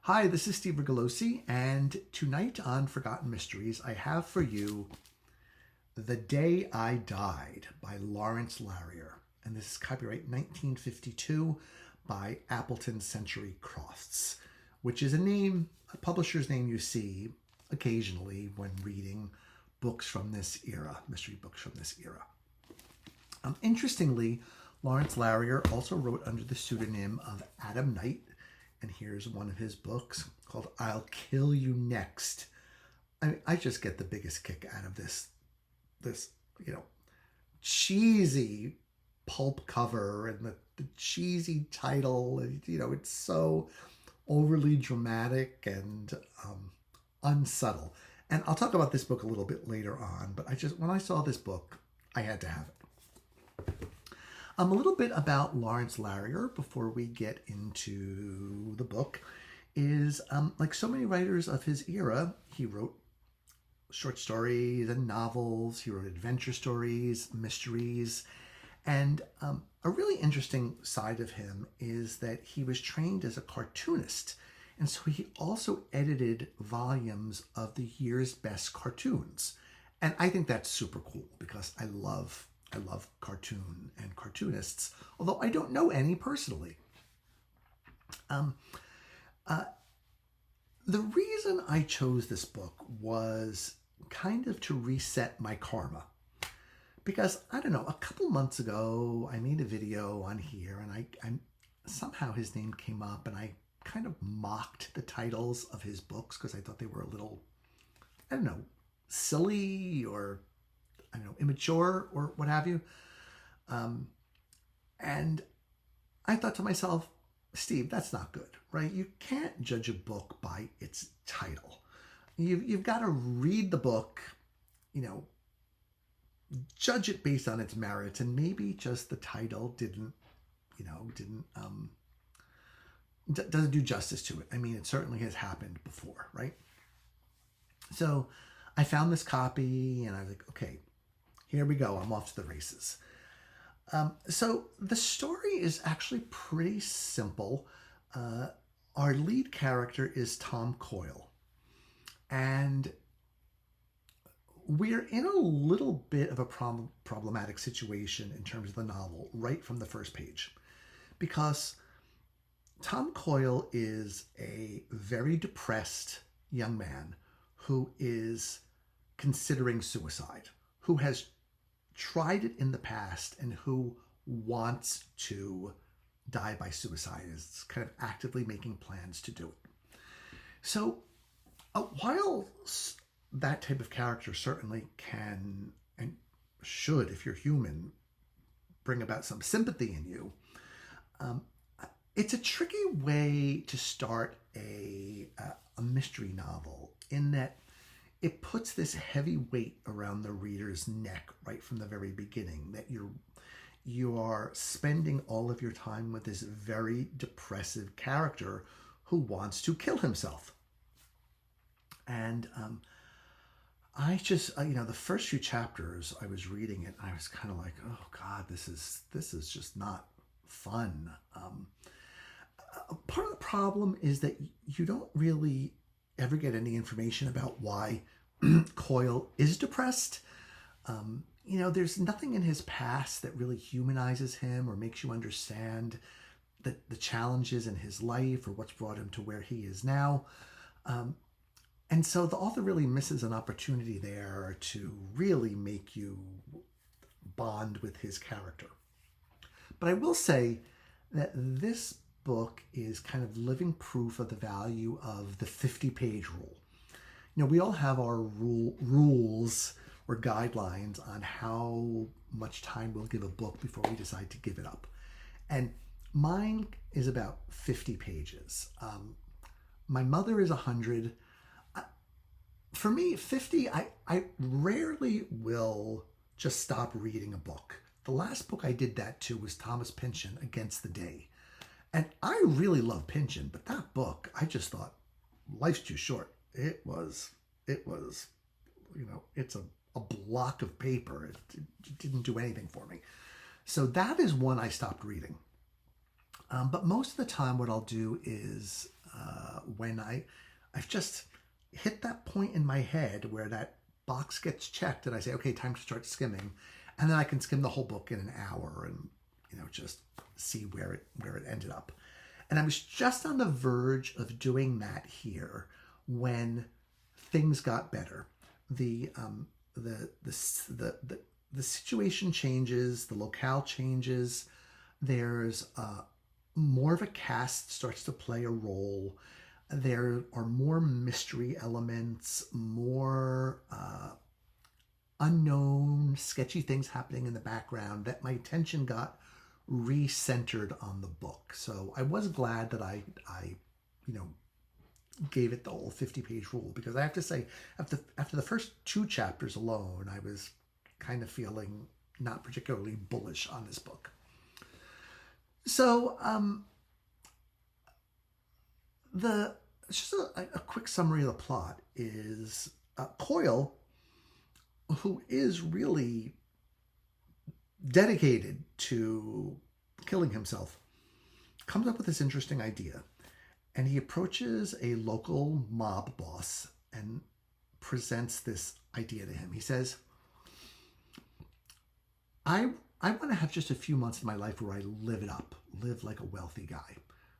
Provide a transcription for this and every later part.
Hi, this is Steve Rigolosi, and tonight on Forgotten Mysteries, I have for you The Day I Died by Lawrence Lariar. And this is copyright 1952 by Appleton Century Crofts, which is a publisher's name you see occasionally when reading books from this era, mystery books from this era. Interestingly, Lawrence Lariar also wrote under the pseudonym of Adam Knight, and here's one of his books called I'll Kill You Next. I just get the biggest kick out of this cheesy pulp cover and the cheesy title. It's so overly dramatic and unsubtle. And I'll talk about this book a little bit later on, but when I saw this book, I had to have it. A little bit about Lawrence Lariar before we get into the book is, like so many writers of his era, he wrote short stories and novels, he wrote adventure stories, mysteries, and a really interesting side of him is that he was trained as a cartoonist, and so he also edited volumes of the year's best cartoons. And I think that's super cool because I love cartoon and cartoonists, although I don't know any personally. The reason I chose this book was kind of to reset my karma. Because, I don't know, a couple months ago, I made a video on here, and I somehow his name came up, and I kind of mocked the titles of his books because I thought they were a little, I don't know, silly or immature or what have you. And I thought to myself, Steve, that's not good, right? You can't judge a book by its title. You've got to read the book, judge it based on its merits, and maybe just the title doesn't do justice to it. I mean, it certainly has happened before, right? So I found this copy and I was like, okay, here we go. I'm off to the races. So the story is actually pretty simple. Our lead character is Tom Coyle. And we're in a little bit of a problematic situation in terms of the novel right from the first page. Because Tom Coyle is a very depressed young man who is considering suicide, who has tried it in the past and who wants to die by suicide, is kind of actively making plans to do it. So while that type of character certainly can and should, if you're human, bring about some sympathy in you, it's a tricky way to start a mystery novel in that it puts this heavy weight around the reader's neck right from the very beginning, that you are spending all of your time with this very depressive character who wants to kill himself. And I just, the first few chapters I was reading it, I was kind of like, oh God, this is just not fun. Part of the problem is that you don't really ever get any information about why Coyle is depressed. There's nothing in his past that really humanizes him or makes you understand the challenges in his life or what's brought him to where he is now. And so the author really misses an opportunity there to really make you bond with his character. But I will say that this book is kind of living proof of the value of the 50-page rule. We all have our rules or guidelines on how much time we'll give a book before we decide to give it up. And mine is about 50 pages. My mother is 100. For me, 50, I rarely will just stop reading a book. The last book I did that to was Thomas Pynchon, Against the Day. And I really love Pynchon, but that book, I just thought, life's too short. It was, it's a block of paper. It didn't do anything for me. So that is one I stopped reading. But most of the time what I'll do is when I've just hit that point in my head where that box gets checked and I say, okay, time to start skimming. And then I can skim the whole book in an hour and, just see where it ended up. And I was just on the verge of doing that here when things got better. The situation changes, the locale changes. There's more of a cast starts to play a role. There are more mystery elements, more unknown, sketchy things happening in the background that my attention got recentered on the book. So I was glad that I gave it the whole 50-page rule, because I have to say, after the first 2 chapters alone, I was kind of feeling not particularly bullish on this book. So just a quick summary of the plot is Coyle, who is really dedicated to killing himself, comes up with this interesting idea. And he approaches a local mob boss and presents this idea to him. He says, I want to have just a few months in my life where I live it up, live like a wealthy guy.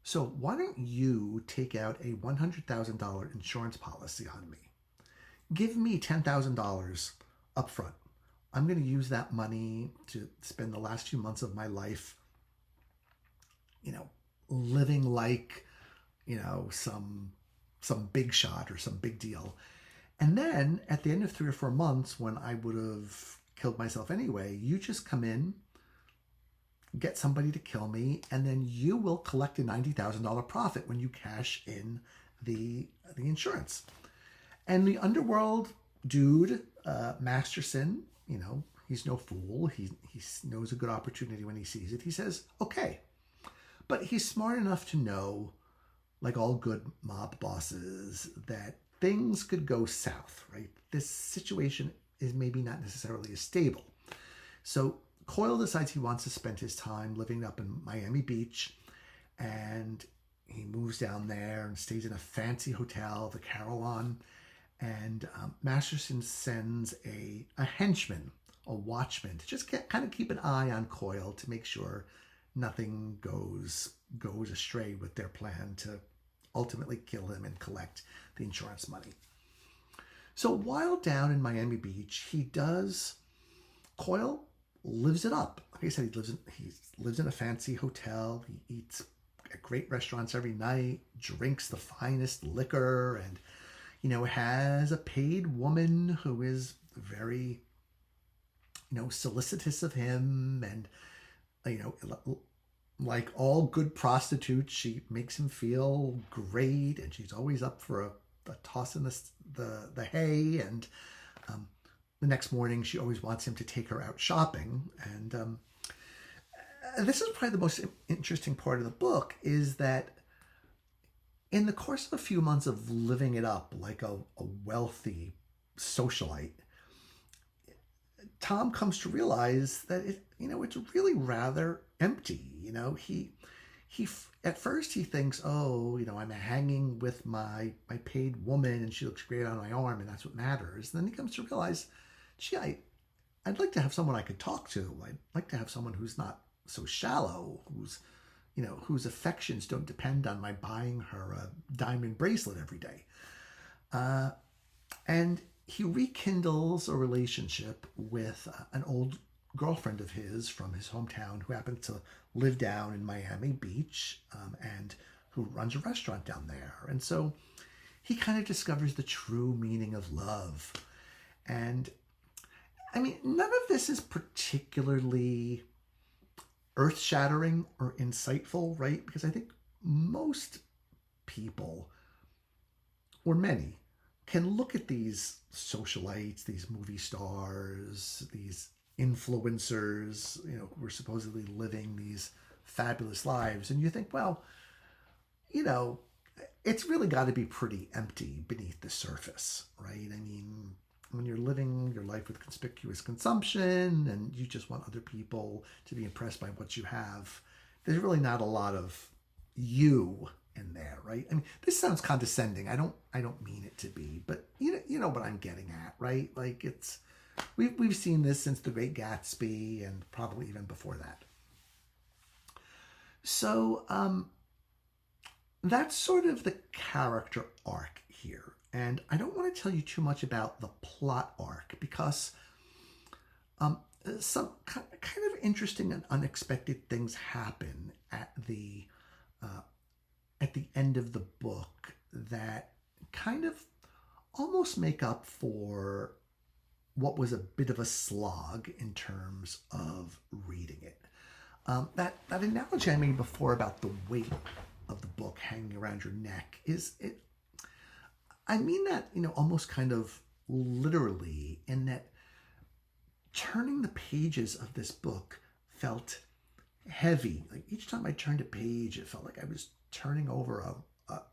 So why don't you take out a $100,000 insurance policy on me? Give me $10,000 up front. I'm going to use that money to spend the last few months of my life, living like, some big shot or some big deal. And then at the end of 3 or 4 months, when I would have killed myself anyway, you just come in, get somebody to kill me, and then you will collect a $90,000 profit when you cash in the insurance. And the underworld dude, Masterson, he's no fool. He knows a good opportunity when he sees it. He says, okay. But he's smart enough to know, like all good mob bosses, that things could go south, right? This situation is maybe not necessarily as stable. So Coyle decides he wants to spend his time living up in Miami Beach, and he moves down there and stays in a fancy hotel, the Carillon. And Masterson sends a henchman, a watchman, to just kind of keep an eye on Coyle to make sure nothing goes astray with their plan to ultimately kill him and collect the insurance money. So while down in Miami Beach, Coyle lives it up. Like I said, he lives in a fancy hotel. He eats at great restaurants every night, drinks the finest liquor, and has a paid woman who is very, solicitous of him. And, like all good prostitutes, she makes him feel great, and she's always up for a toss in the hay. And the next morning, she always wants him to take her out shopping. And this is probably the most interesting part of the book, is that in the course of a few months of living it up like a wealthy socialite, Tom comes to realize that it's really rather empty. He at first he thinks, I'm hanging with my paid woman and she looks great on my arm and that's what matters. And then he comes to realize, gee, I'd like to have someone I could talk to. I'd like to have someone who's not so shallow, whose affections don't depend on my buying her a diamond bracelet every day. And he rekindles a relationship with an old girlfriend of his from his hometown who happened to live down in Miami Beach, and who runs a restaurant down there. And so he kind of discovers the true meaning of love. And I mean, none of this is particularly earth-shattering or insightful, right? Because I think most people, or many, can look at these socialites, these movie stars, these influencers, who are supposedly living these fabulous lives, and you think, well, it's really got to be pretty empty beneath the surface, right? I mean, when you're living your life with conspicuous consumption and you just want other people to be impressed by what you have, there's really not a lot of you in there, right? I mean, this sounds condescending. I don't mean it to be, but you know what I'm getting at, right? Like we've seen this since The Great Gatsby and probably even before that. So that's sort of the character arc here. And I don't want to tell you too much about the plot arc because some kind of interesting and unexpected things happen at the end of the book that kind of almost make up for what was a bit of a slog in terms of reading it. That analogy I made before about the weight of the book hanging around your neck I mean that, almost kind of literally, in that turning the pages of this book felt heavy. Like each time I turned a page, it felt like I was turning over a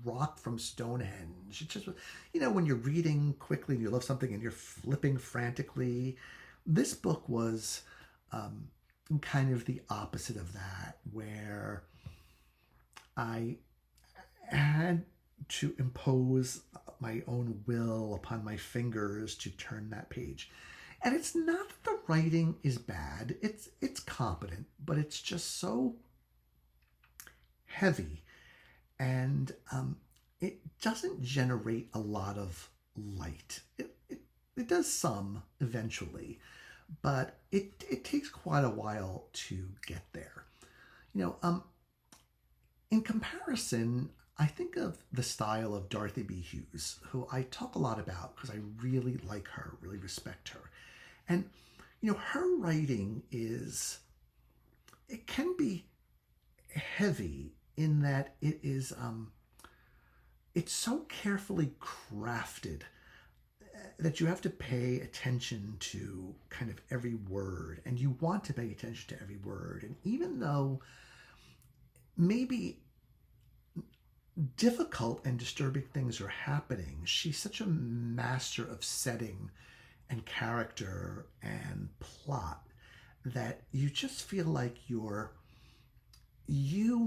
rock from Stonehenge. It just, when you're reading quickly and you love something and you're flipping frantically, this book was kind of the opposite of that, where I had to impose my own will upon my fingers to turn that page. And it's not that the writing is bad. It's competent, but it's just so heavy. And it doesn't generate a lot of light. It does some eventually, but it takes quite a while to get there. In comparison, I think of the style of Dorothy B. Hughes, who I talk a lot about because I really like her, really respect her. And, her writing it can be heavy in that it's so carefully crafted that you have to pay attention to kind of every word, and you want to pay attention to every word. And even though maybe difficult and disturbing things are happening, she's such a master of setting and character and plot that you just feel like you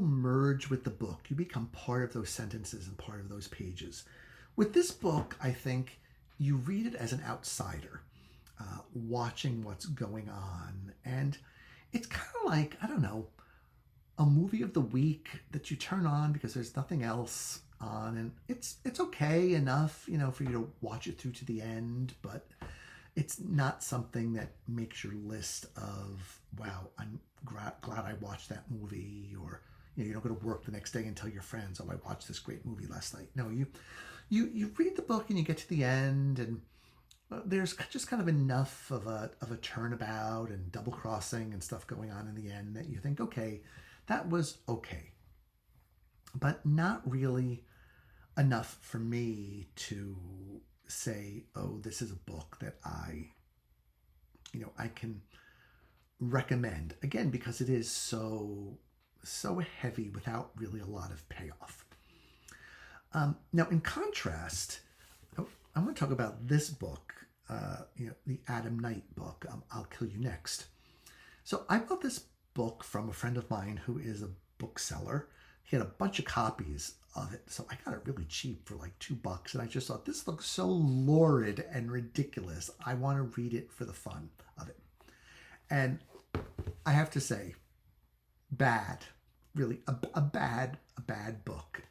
merge with the book. You become part of those sentences and part of those pages. With this book, I think you read it as an outsider, watching what's going on. And it's kind of like, I don't know, a movie of the week that you turn on because there's nothing else on, and it's okay enough, for you to watch it through to the end, but it's not something that makes your list of, wow, I'm glad I watched that movie, or you don't go to work the next day and tell your friends, oh, I watched this great movie last night. No, you read the book and you get to the end, and there's just kind of enough of a turnabout and double crossing and stuff going on in the end that you think, okay, that was okay, but not really enough for me to say, oh, this is a book that I can recommend, again, because it is so heavy without really a lot of payoff. Now, in contrast, I want to talk about this book, the Adam Knight book, I'll Kill You Next. So I bought this book from a friend of mine who is a bookseller. He had a bunch of copies of it, so I got it really cheap for like $2, and I just thought, this looks so lurid and ridiculous. I want to read it for the fun of it. And I have to say, bad, really a bad book.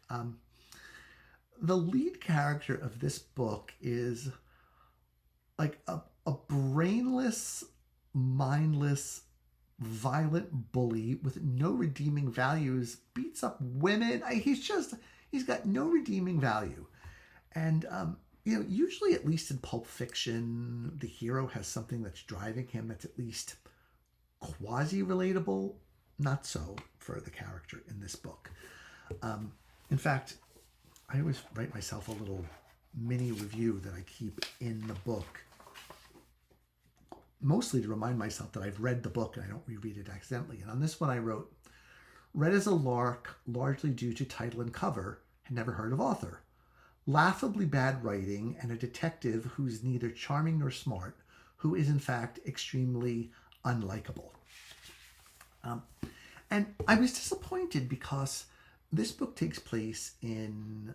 The lead character of this book is like a brainless, mindless, violent bully with no redeeming values, beats up women. He's got no redeeming value. And, usually, at least in Pulp Fiction, the hero has something that's driving him that's at least quasi-relatable. Not so for the character in this book. In fact, I always write myself a little mini review that I keep in the book, mostly to remind myself that I've read the book and I don't reread it accidentally. And on this one I wrote, read as a lark, largely due to title and cover, had never heard of author. Laughably bad writing and a detective who's neither charming nor smart, who is in fact extremely unlikable. And I was disappointed because this book takes place in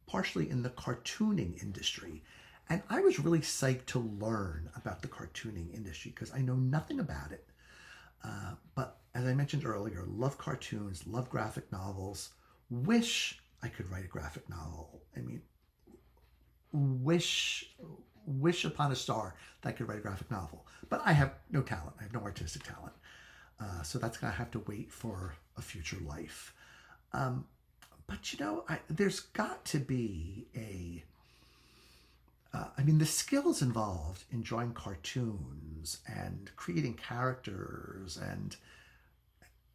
partially in the cartooning industry. And I was really psyched to learn about the cartooning industry because I know nothing about it. But as I mentioned earlier, love cartoons, love graphic novels, wish I could write a graphic novel. I mean, wish upon a star that I could write a graphic novel. But I have no talent. I have no artistic talent. So that's going to have to wait for a future life. But, there's got to be the skills involved in drawing cartoons and creating characters and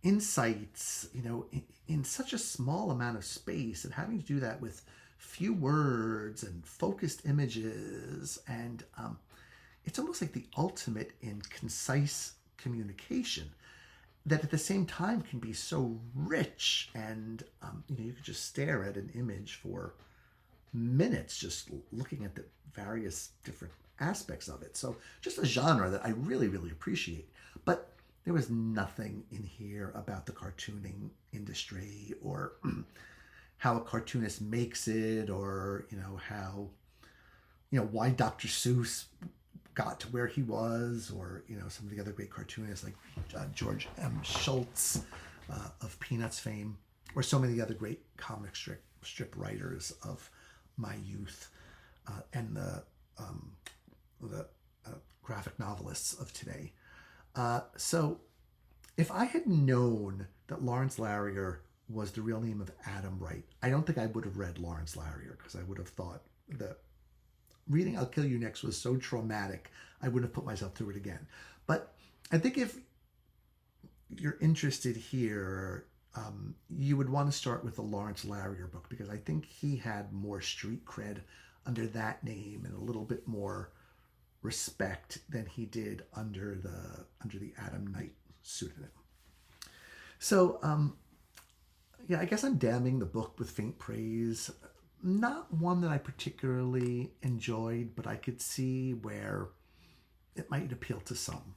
insights, in such a small amount of space, and having to do that with few words and focused images. And it's almost like the ultimate in concise communication that at the same time can be so rich. And, you could just stare at an image for minutes just looking at the various different aspects of it. So just a genre that I really, really appreciate. But there was nothing in here about the cartooning industry or how a cartoonist makes it, or, how, why Dr. Seuss got to where he was, or, some of the other great cartoonists like George M. Schultz of Peanuts fame, or so many other great comic strip writers of my youth, and the graphic novelists of today. So if I had known that Lawrence Lariar was the real name of Adam Wright, I don't think I would have read Lawrence Lariar, because I would have thought that reading I'll Kill You Next was so traumatic, I wouldn't have put myself through it again. But I think if you're interested here, you would want to start with the Lawrence Lariar book, because I think he had more street cred under that name and a little bit more respect than he did under the Adam Knight pseudonym. So, I guess I'm damning the book with faint praise. Not one that I particularly enjoyed, but I could see where it might appeal to some.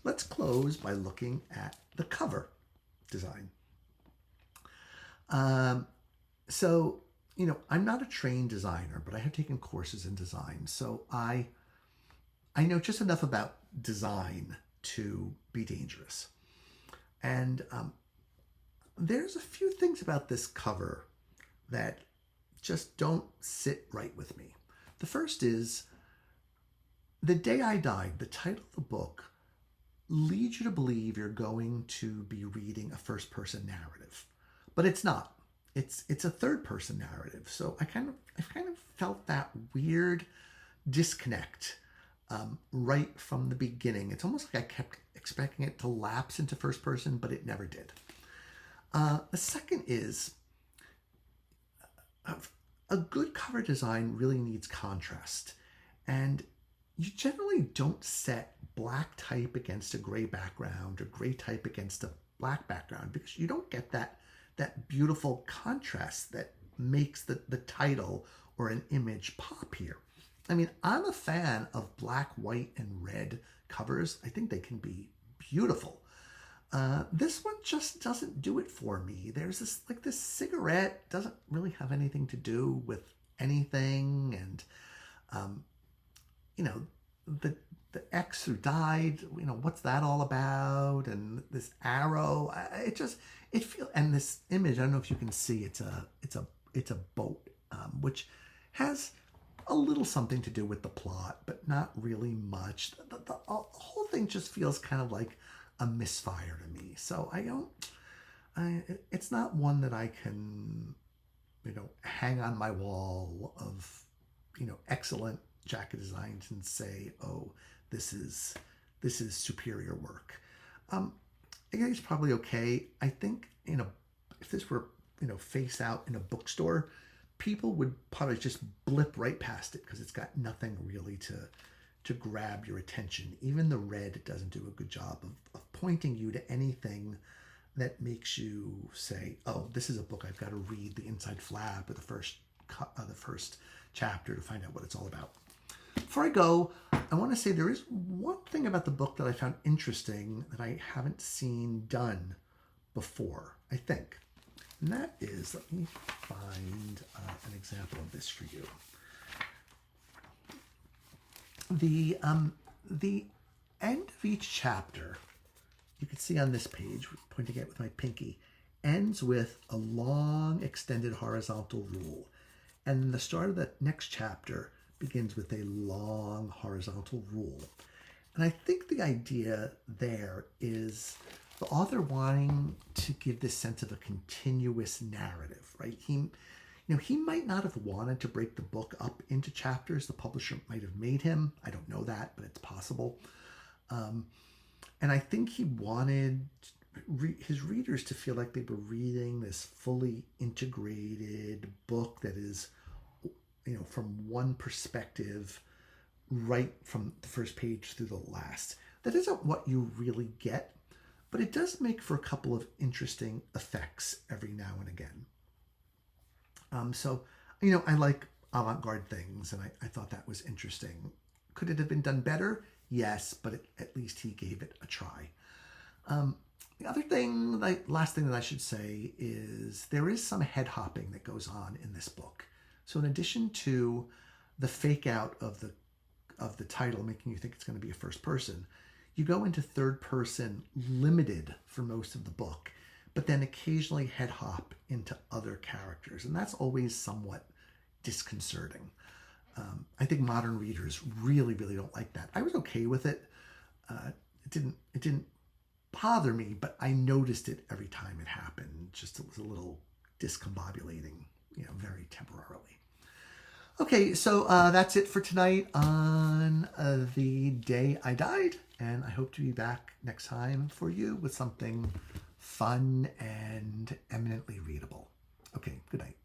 Let's close by looking at the cover design. So, I'm not a trained designer, but I have taken courses in design. So I know just enough about design to be dangerous. And there's a few things about this cover that just don't sit right with me. The first is The Day I Died, the title of the book, leads you to believe you're going to be reading a first-person narrative, but it's not. It's a third-person narrative. So I kind of felt that weird disconnect right from the beginning. It's almost like I kept expecting it to lapse into first person, but it never did. The second is a good cover design really needs contrast, and you generally don't set black type against a gray background or gray type against a black background, because you don't get that beautiful contrast that makes the title or an image pop here. I mean, I'm a fan of black, white, and red covers. I think they can be beautiful. This one just doesn't do it for me. There's this cigarette doesn't really have anything to do with anything, and the ex who died, what's that all about? And this arrow, it feels, and this image, I don't know if you can see, it's a boat, which has a little something to do with the plot, but not really much. The whole thing just feels kind of like a misfire to me. So it's not one that I can, hang on my wall of, excellent jacket designs and say, oh, this is superior work. I think it's probably okay. I think, if this were, face out in a bookstore, people would probably just blip right past it because it's got nothing really to grab your attention. Even the red doesn't do a good job of pointing you to anything that makes you say, oh, this is a book I've got to read the inside flap or the first chapter to find out what it's all about. Before I go, I want to say there is one thing about the book that I found interesting that I haven't seen done before, I think. And that is, let me find an example of this for you. The end of each chapter, you can see on this page, pointing it with my pinky, ends with a long extended horizontal rule. And the start of the next chapter begins with a long horizontal rule. And I think the idea there is the author wanting to give this sense of a continuous narrative, right? He might not have wanted to break the book up into chapters. The publisher might have made him. I don't know that, but it's possible. And I think he wanted his readers to feel like they were reading this fully integrated book that is, from one perspective, right from the first page through the last. That isn't what you really get, but it does make for a couple of interesting effects every now and again. So, I like avant-garde things, and I thought that was interesting. Could it have been done better? Yes, but at least he gave it a try. The other thing, last thing that I should say is there is some head hopping that goes on in this book. So in addition to the fake out of the title, making you think it's going to be a first person, you go into third person limited for most of the book, but then occasionally head hop into other characters. And that's always somewhat disconcerting. I think modern readers really, really don't like that. I was okay with it. It didn't bother me, but I noticed it every time it happened. Just it was a little discombobulating, very temporarily. Okay, so that's it for tonight on the day I died, and I hope to be back next time for you with something fun and eminently readable. Okay, good night.